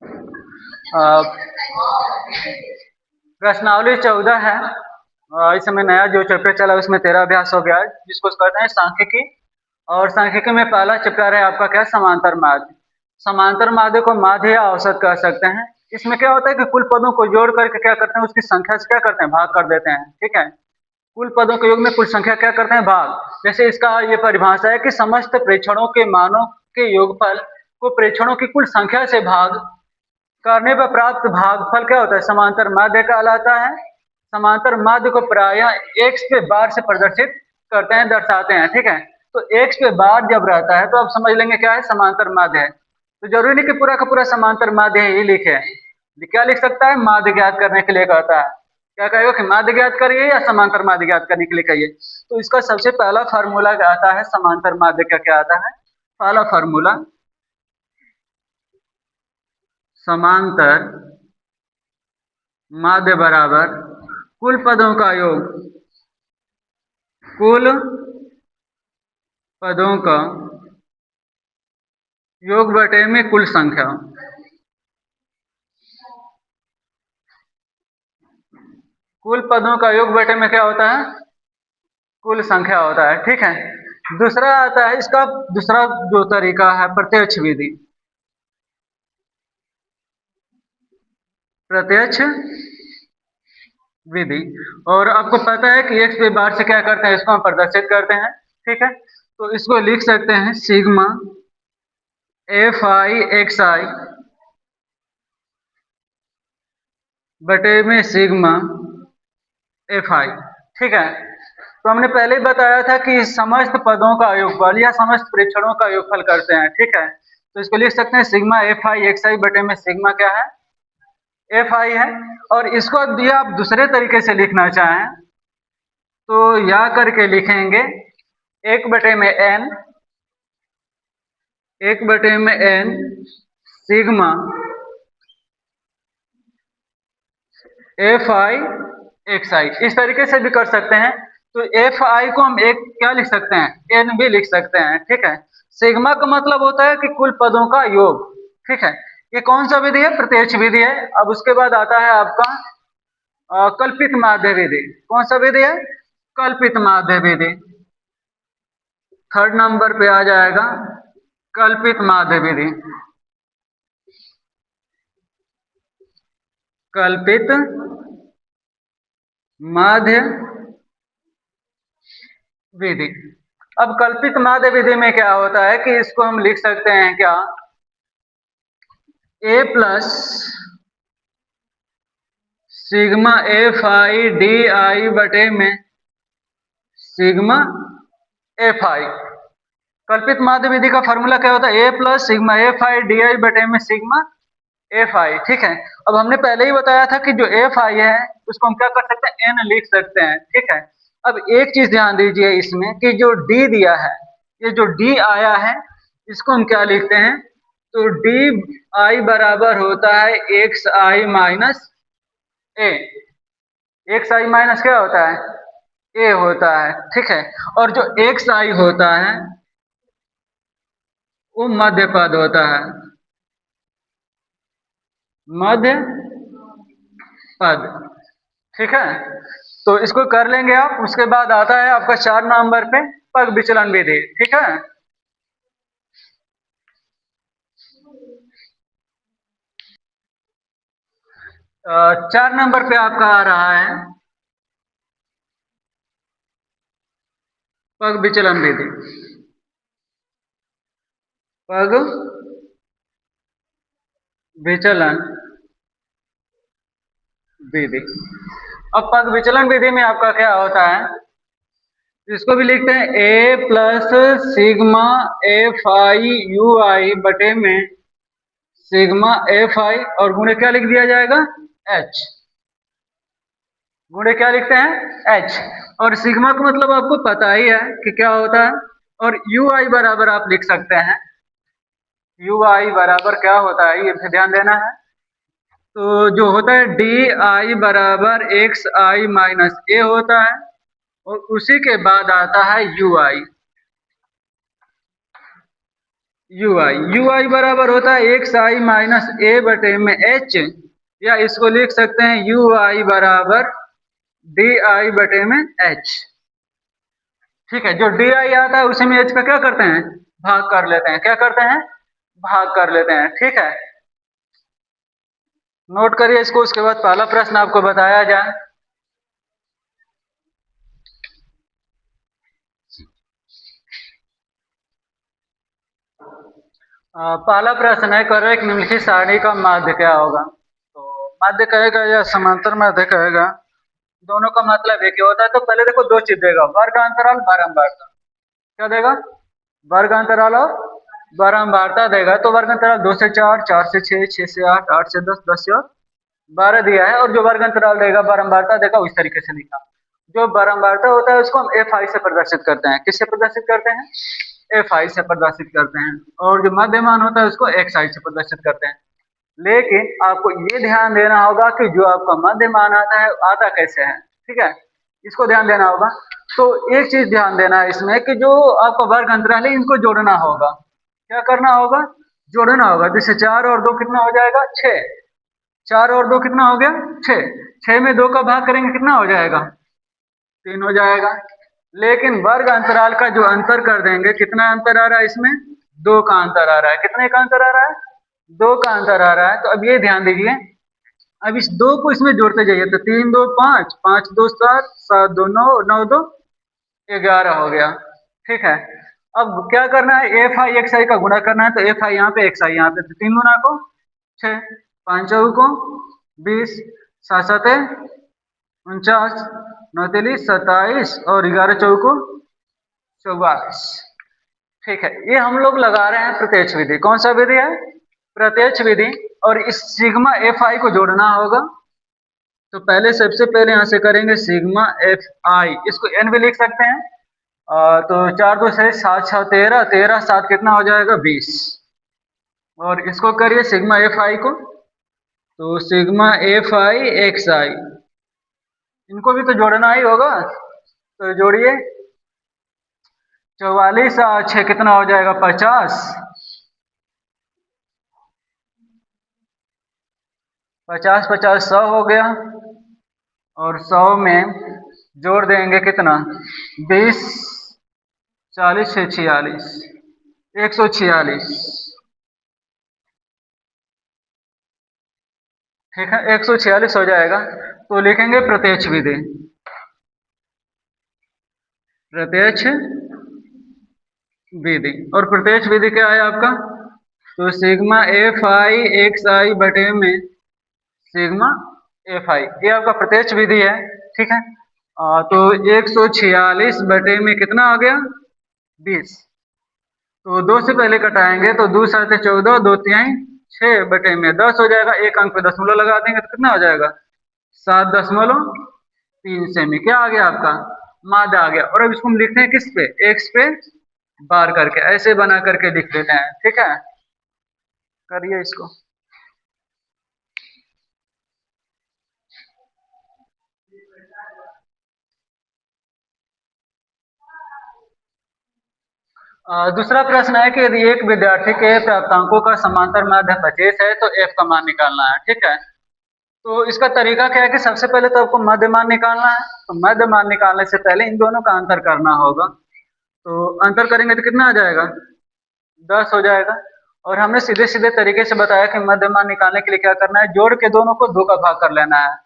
अ, प्रश्नावली 14 है। इस समय नया जो चैप्टर चला उसमें 13 अभ्यास हो गया है, जिसको कहते हैं सांख्यिकी। और सांख्यिकी में पहला चैप्टर है आपका क्या, समांतर माध्य। समांतर माध्य को माध्य या औसत कह सकते हैं। इसमें क्या होता है कि कुल पदों को जोड़ करके क्या करते हैं, उसकी संख्या से क्या करते हैं, भाग कर देते हैं। ठीक है, कुल पदों के योग में कुल संख्या क्या करते हैं, भाग। जैसे इसका ये परिभाषा है कि समस्त प्रेक्षणों के मानों के योगफल को प्रेक्षणों की कुल संख्या से भाग करने पर प्राप्त भागफल क्या होता है, समांतर माध्य कहलाता है। समांतर माध्य को प्रायः एक्स पे बार से प्रदर्शित करते हैं, दर्शाते हैं। ठीक है, तो एक्स पे बार जब रहता है तो आप समझ लेंगे क्या है, समांतर माध्य है। तो जरूरी नहीं कि पूरा का पूरा समांतर माध्य ही लिखे। क्या लिख सकता है, माध्य ज्ञात करने के लिए कहता है। क्या कहेगा कि माध्य ज्ञात करिए या समांतर माध्य ज्ञात करने के लिए कहिए। तो इसका सबसे पहला फार्मूला आता है समांतर माध्य का, क्या आता है पहला फार्मूला, समांतर माध्य बराबर कुल पदों का योग, कुल पदों का योग बटे में कुल संख्या। कुल पदों का योग बटे में क्या होता है, कुल संख्या होता है। ठीक है, दूसरा आता है इसका, दूसरा जो तरीका है प्रत्यक्ष विधि। प्रत्यक्ष विधि, और आपको पता है कि एक्स पे बार से क्या करते हैं, इसको हम प्रदर्शित करते हैं। ठीक है, तो इसको लिख सकते हैं सिग्मा एफ आई एक्स आई बटे में सिग्मा एफ आई। ठीक है, तो हमने पहले ही बताया था कि समस्त पदों का योगफल या समस्त प्रेक्षणों का योगफल करते हैं। ठीक है, तो इसको लिख सकते हैं सिग्मा एफ आई एक्स आई बटे में सिग्मा क्या है, एफ आई है। और इसको दिया आप दूसरे तरीके से लिखना चाहें तो या करके लिखेंगे एक बटे में एन, एक बटे में N sigma F I X I, इस तरीके से भी कर सकते हैं। तो एफ आई को हम एक क्या लिख सकते हैं, एन भी लिख सकते हैं। ठीक है, सिग्मा का मतलब होता है कि कुल पदों का योग। ठीक है, ये कौन सा विधि है, प्रत्यक्ष विधि है। अब उसके बाद आता है आपका कल्पित माध्य विधि। कौन सा विधि है, कल्पित माध्य विधि। थर्ड नंबर पे आ जाएगा कल्पित माध्य विधि। कल्पित माध्य विधि। अब कल्पित माध्य विधि में क्या होता है कि इसको हम लिख सकते हैं क्या, A plus sigma F I D I बटे में सिग्मा एफ आई। कल्पित माध्य विधि का फॉर्मूला क्या होता है, A plus sigma F I D I बटे में सिग्मा एफ आई। ठीक है, अब हमने पहले ही बताया था कि जो एफ आई है उसको हम क्या कर सकते हैं, एन लिख सकते हैं। ठीक है, अब एक चीज ध्यान दीजिए इसमें कि जो डी दिया है, ये जो डी आया है इसको हम क्या लिखते हैं, तो डी आई बराबर होता है एक्स आई माइनस ए। एक्स आई माइनस क्या होता है, ए होता है। ठीक है, और जो एक्स आई होता है वो मध्य पद होता है, मध्य पद। ठीक है, तो इसको कर लेंगे आप। उसके बाद आता है आपका 4 नंबर पे पग विचलन विधि। ठीक है, चार नंबर पे आपका आ रहा है पग विचलन विधि। पग विचलन विधि। अब पग विचलन विधि में आपका क्या होता है, इसको भी लिखते हैं A plus sigma F I U I बटे में सिग्मा एफ आई, और गुणे क्या लिख दिया जाएगा, एच। गुणे क्या लिखते हैं, एच। और सिग्मा का मतलब आपको पता ही है कि क्या होता है। और यू आई बराबर आप लिख सकते हैं, यू आई बराबर क्या होता है ये ध्यान देना है। तो जो होता है डी आई बराबर एक्स आई माइनस ए होता है, और उसी के बाद आता है यू आई। यू आई बराबर होता है एक्स आई माइनस ए बटे में एच, या इसको लिख सकते हैं यू आई बराबर डी आई बटे में एच। ठीक है, जो डी आई आता है उसी में एच का क्या करते हैं, भाग कर लेते हैं। क्या करते हैं, भाग कर लेते हैं। ठीक है, नोट करिए इसको। उसके बाद पहला प्रश्न आपको बताया जाए। पहला प्रश्न है, करो एक निम्नलिखित सारणी का माध्य क्या होगा। तो माध्य कहेगा या समांतर माध्य कहेगा, दोनों का मतलब एक ही होता है। तो पहले देखो दो चीज देगा, वर्ग अंतराल बारंबारता। क्या देगा, वर्ग अंतराल और बारंबारता देगा। तो वर्ग अंतराल 2 से 4, 4 से 6, 6 से 8, 8 से 10, 10 से 12 दिया है। और जो वर्ग अंतराल देगा बारंबारता देगा उस तरीके से लिखा। जो बारंबारता होता है उसको हम एफ आई से प्रदर्शित करते हैं। किससे प्रदर्शित करते हैं, एफ आई से प्रदर्शित करते हैं। और जो मध्यमान होता है उसको एक्स आई से प्रदर्शित करते हैं। लेकिन आपको ये ध्यान देना होगा कि जो आपका मध्यमान आता है आता कैसे है। ठीक है, इसको ध्यान देना होगा। तो एक चीज ध्यान देना है इसमें कि जो आपका वर्ग अंतराल है इनको जोड़ना होगा। क्या करना होगा, जोड़ना होगा। जैसे 4 और 2 कितना हो जाएगा, 6। 4 और 2 कितना हो गया, 6। 6 में 2 का भाग करेंगे कितना हो जाएगा, 3 हो जाएगा। लेकिन वर्ग अंतराल का जो अंतर कर देंगे, कितना अंतर आ रहा है इसमें, 2 का अंतर आ रहा है। कितने का अंतर आ रहा है, 2 का अंतर आ रहा है। तो अब ये ध्यान दीजिए, अब इस 2 को इसमें जोड़ते जाइए। तो 3 2 5, 5 2 7, 7 2 9, 9 2 11 हो गया। ठीक है, अब क्या करना है, एफ आई एक्स आई का गुणा करना है। तो एफ आई यहाँ पे, एक्स आई यहाँ पे। तो 3 गुना को 6, 5 चौको को 20, 7 7 49, 9 23 27 और 11 चौको 44। ठीक है, ये हम लोग लगा रहे हैं प्रत्यक्ष विधि। कौन सा विधि है, प्रत्यक्ष विधि। और इस सिग्मा एफ आई को जोड़ना होगा। तो पहले सबसे पहले यहां से करेंगे सिग्मा एफ आई, इसको एन भी लिख सकते हैं। तो 4 2 6 7 6 13, 13 7 कितना हो जाएगा, 20। और इसको करिए सिग्मा एफ आई को। तो सिग्मा एफ आई एक्स आई, इनको भी तो जोड़ना ही होगा। तो जोड़िए, 44 और 6 कितना हो जाएगा, 50। 50 50 100 हो गया। और 100 में जोड़ देंगे कितना, 20, 40 से 46, 146। ठीक है, 146 हो जाएगा। तो लिखेंगे प्रत्यक्ष विधि, प्रत्यक्ष विधि। और प्रत्यक्ष विधि क्या है आपका, तो सिग्मा एफ आई एक्स आई बटे में सिग्मा एफ आई, ये आपका प्रत्यक्ष विधि है। ठीक है, तो 146 बटे में कितना आ गया, 20। तो 2 से पहले कटाएंगे तो 2 7 14, 2 3 6 बटे में 10 हो जाएगा। एक अंक पे दशमलव लगा देंगे तो कितना हो जाएगा, 7.3 सेमी। क्या आ गया आपका, माध्य आ गया। और अब इसको हम लिखते हैं किस पे, एक्स पे बार करके, ऐसे बना करके लिख देते हैं। ठीक है, करिए इसको। दूसरा प्रश्न है कि यदि एक विद्यार्थी के प्राप्तांकों का समांतर माध्य 25 है तो एफ का मान निकालना है। ठीक है, तो इसका तरीका क्या है कि सबसे पहले तो आपको मध्य मान निकालना है। तो मध्य मान निकालने से पहले इन दोनों का अंतर करना होगा। तो अंतर करेंगे तो कितना आ जाएगा, 10 हो जाएगा। और हमने सीधे सीधे तरीके से बताया कि मध्य मान निकालने के लिए क्या करना है, जोड़ के दोनों को 2 का भाग कर लेना है।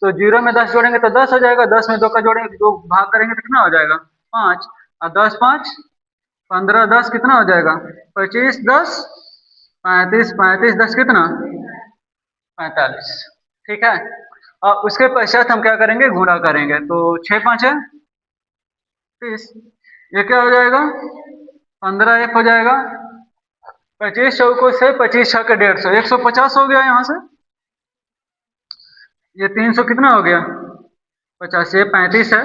तो 0 में 10 जोड़ेंगे तो 10 हो जाएगा, 10 में 2 का जोड़ेंगे, 2 भाग करेंगे तो कितना हो जाएगा, 5। और 10 5 15, 10 कितना हो जाएगा, 25 10 35, 35 10 कितना, 45। ठीक है, और उसके पश्चात हम क्या करेंगे, गुणा करेंगे। तो 6 5 है 30, ये क्या हो जाएगा, 15 1 हो जाएगा। 25 चौकों से 25 छक्के 150, 150 हो गया यहाँ से। ये 300 कितना हो गया, 50। ये 35 है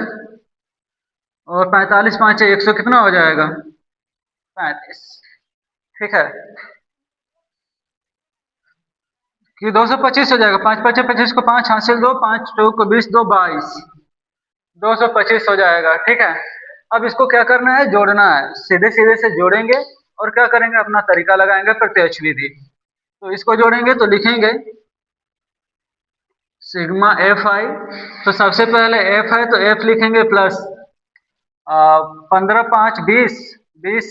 और 45 5 है 100 कितना हो जाएगा, 35। ठीक है, कि 225 हो जाएगा। 5 5 25 को 5 हासिल 2, 5 2 को 20, 2 22, 225 हो जाएगा। ठीक है, अब इसको क्या करना है, जोड़ना है। सीधे सीधे से जोड़ेंगे और क्या करेंगे, अपना तरीका लगाएंगे प्रत्यक्ष विधि। तो इसको जोड़ेंगे तो लिखेंगे सिग्मा एफ आई। तो सबसे पहले एफ है तो एफ लिखेंगे प्लस 15 5 20 20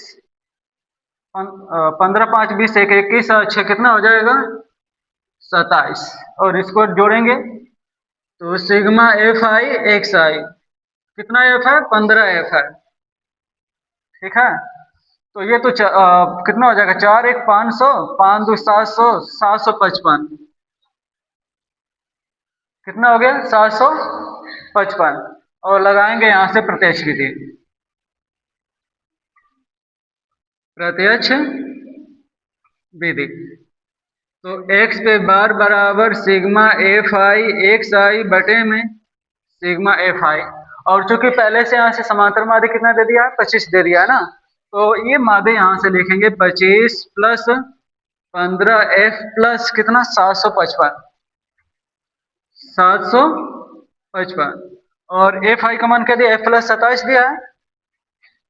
15 5 20 एक 21 और 6 कितना हो जाएगा 27। और इसको जोड़ेंगे तो सिग्मा एफ आई एक्स आई, कितना एफ है 15 एफ है, ठीक है। तो ये तो कितना हो जाएगा 4 1 500 5 2 700 755, कितना हो गया 755। और लगाएंगे यहां से प्रत्यक्ष विधि, प्रत्यक्ष विधि। तो x पे बार बराबर सिग्मा एफ आई एक्स आई बटे में सिग्मा एफ आई। और चूंकि पहले से यहाँ से समांतर माध्य कितना दे दिया है 25 दे दिया है ना, तो ये माध्य यहाँ से लिखेंगे 25 प्लस 15 एफ प्लस कितना 755 755। और एफ आई का मान क्या दिया, एफ प्लस 27 दिया है,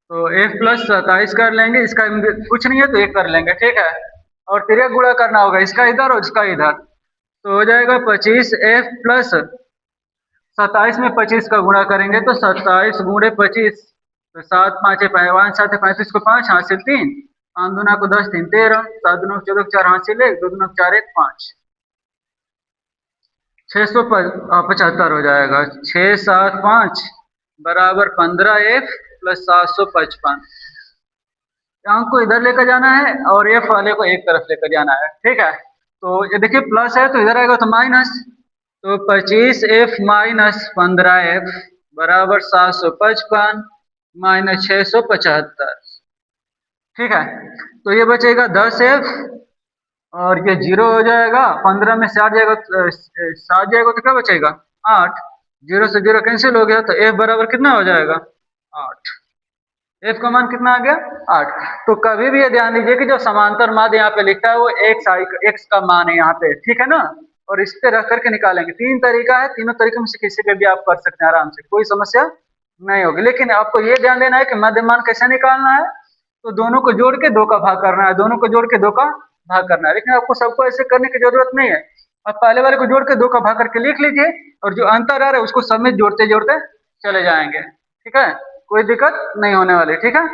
तो एफ प्लस 27 कर लेंगे, इसका कुछ नहीं है तो एक कर लेंगे, ठीक है। और तिर्यक गुणा करना होगा इसका इधर और इसका इधर, तो हो जाएगा 25 एफ प्लस 27 में 25 का गुणा करेंगे तो 27 गुणे 25, तो 7 5 5 7 35 को 5 हासिल 3 5 दूना को 10 3 13 7 दूना को 14 4 हासिल 1 2 दूना को 4 1 5 675 हो जाएगा। 6 7 5 बराबर 15 एफ प्लस 755। अंक को इधर लेकर जाना है और एफ वाले को एक तरफ लेकर जाना है, ठीक है। तो ये देखिए प्लस है तो इधर आएगा तो माइनस, तो 25 एफ माइनस 15 एफ बराबर 755 माइनस 675, ठीक है। तो ये बचेगा 10 एफ और ये 0 हो जाएगा, 15 में से 8 जाएगा 7 जाएगा तो क्या बचेगा 8, 0 से 0 कैंसिल हो गया, तो एफ बराबर कितना हो जाएगा 8। एफ का मान कितना आ गया 8। तो कभी भी ये ध्यान दीजिए कि जो समांतर माध्य यहाँ पे लिखा है वो एक्स का मान है यहाँ पे, ठीक है ना। और इस पे रख करके निकालेंगे, 3 तरीका है, तीनों तरीके में से किसी पे भी आप कर सकते हैं आराम से, कोई समस्या नहीं होगी। लेकिन आपको ये ध्यान देना है कि मध्य मान कैसे निकालना है, तो दोनों को जोड़ के 2 का भाग करना है, दोनों को जोड़ के 2 का भाग करना है। लेकिन आपको सबको ऐसे करने की जरूरत नहीं है, आप पहले वाले को जोड़ के 2 का भाग करके लिख लीजिए और जो अंतर आ रहा है उसको सब में जोड़ते जोड़ते चले जाएंगे, ठीक है, कोई दिक्कत नहीं होने वाली, ठीक है।